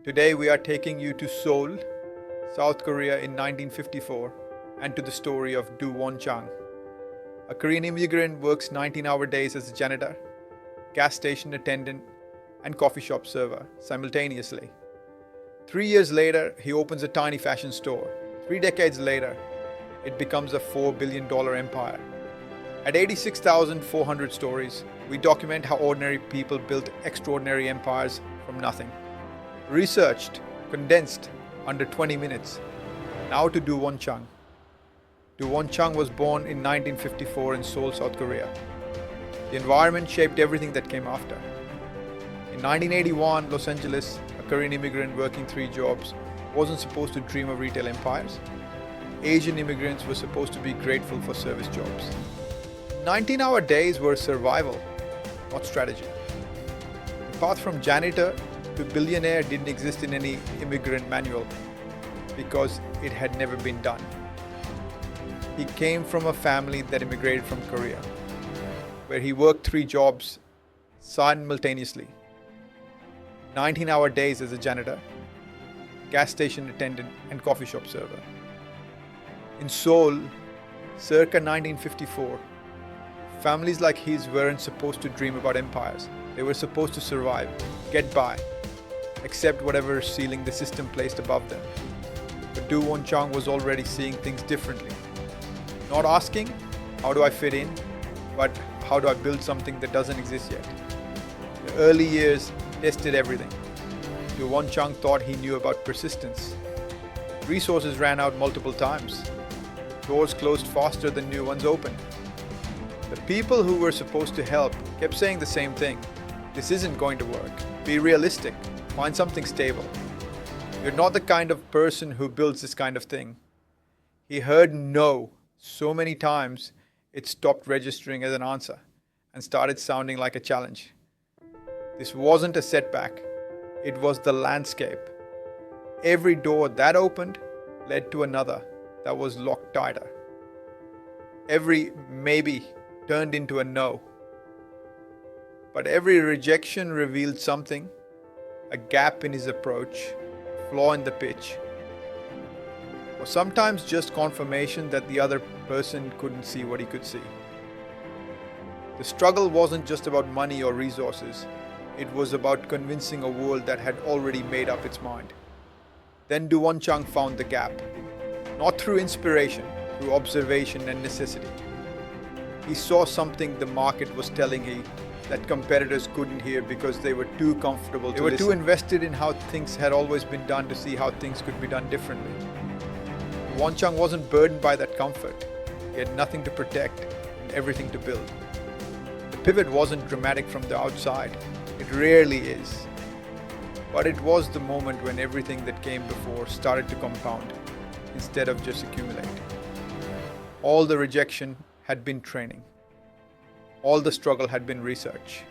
Today we are taking you to Seoul, South Korea in 1954 and to the story of Won Chang. A Korean immigrant works 19-hour days as a janitor, gas station attendant and coffee shop server simultaneously. 3 years later, he opens a tiny fashion store. 3 decades later, it becomes a $4 billion empire. At 86,400 stories, we document how ordinary people built extraordinary empires from nothing. Researched, condensed, under 20 minutes. Now to Won Chang. Won Chang was born in 1954 in Seoul, South Korea. The environment shaped everything that came after. In 1981, Los Angeles, a Korean immigrant working 3 jobs, wasn't supposed to dream of retail empires. Asian immigrants were supposed to be grateful for service jobs. 19-hour days were survival, not strategy. The path from janitor to billionaire didn't exist in any immigrant manual because it had never been done. He came from a family that immigrated from Korea, where he worked 3 jobs simultaneously. 19-hour days as a janitor, gas station attendant and coffee shop server. In Seoul, circa 1954, families like his weren't supposed to dream about empires. They were supposed to survive, get by, accept whatever ceiling the system placed above them. But Won Chang was already seeing things differently. Not asking, how do I fit in, but how do I build something that doesn't exist yet? The early years tested everything. Won Chang thought he knew about persistence. Resources ran out multiple times. Doors closed faster than new ones opened. The people who were supposed to help kept saying the same thing. This isn't going to work. Be realistic. Find something stable. You're not the kind of person who builds this kind of thing. He heard no so many times it stopped registering as an answer and started sounding like a challenge. This wasn't a setback. It was the landscape. Every door that opened led to another that was locked tighter. Every maybe turned into a no. But every rejection revealed something, a gap in his approach, a flaw in the pitch, or sometimes just confirmation that the other person couldn't see what he could see. The struggle wasn't just about money or resources. It was about convincing a world that had already made up its mind. Then Won Chang found the gap, not through inspiration, through observation and necessity. He saw something the market was telling him that competitors couldn't hear because they were too comfortable to listen. They were too invested in how things had always been done to see how things could be done differently. Won Chang wasn't burdened by that comfort. He had nothing to protect and everything to build. The pivot wasn't dramatic from the outside. It rarely is. But it was the moment when everything that came before started to compound instead of just accumulate. All the rejection had been training. All the struggle had been research.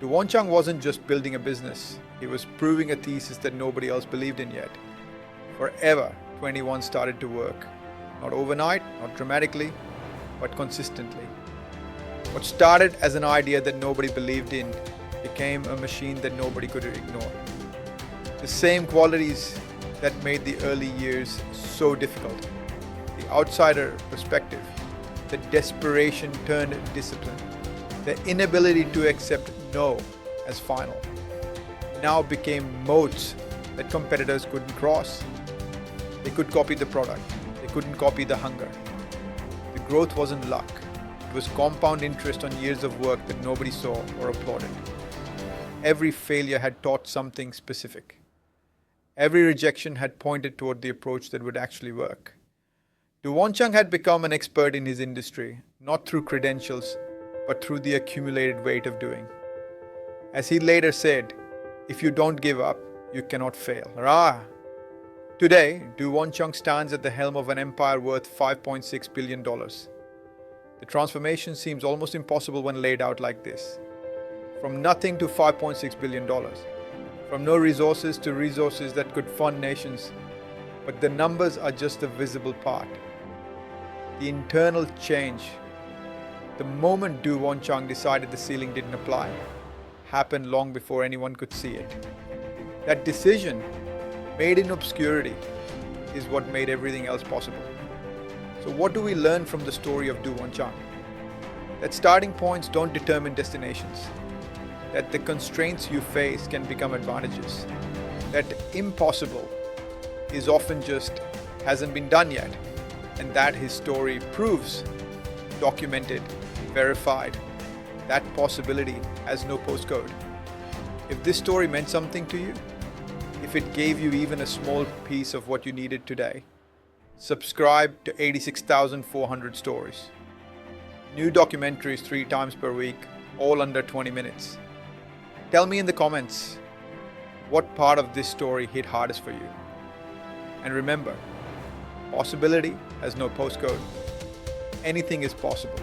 Won Chang wasn't just building a business. He was proving a thesis that nobody else believed in yet. Forever, 21's started to work. Not overnight, not dramatically, but consistently. What started as an idea that nobody believed in became a machine that nobody could ignore. The same qualities that made the early years so difficult. The outsider perspective, the desperation-turned-discipline, the inability to accept no as final, now became moats that competitors couldn't cross. They could copy the product, they couldn't copy the hunger. The growth wasn't luck. It was compound interest on years of work that nobody saw or applauded. Every failure had taught something specific. Every rejection had pointed toward the approach that would actually work. Won Chang had become an expert in his industry, not through credentials, but through the accumulated weight of doing. As he later said, if you don't give up, you cannot fail. Today, Won Chang stands at the helm of an empire worth $5.6 billion. The transformation seems almost impossible when laid out like this. From nothing to $5.6 billion. From no resources to resources that could fund nations. But the numbers are just the visible part. The internal change, the moment Won Chang decided the ceiling didn't apply, happened long before anyone could see it. That decision, made in obscurity, is what made everything else possible. So what do we learn from the story of Won Chang? That starting points don't determine destinations. That the constraints you face can become advantages. That impossible is often just hasn't been done yet. And that his story proves, documented, verified, that possibility has no postcode. If this story meant something to you, if it gave you even a small piece of what you needed today, subscribe to 86,400 stories. New documentaries 3 times per week, all under 20 minutes. Tell me in the comments what part of this story hit hardest for you. And remember, possibility has no postcode. Anything is possible.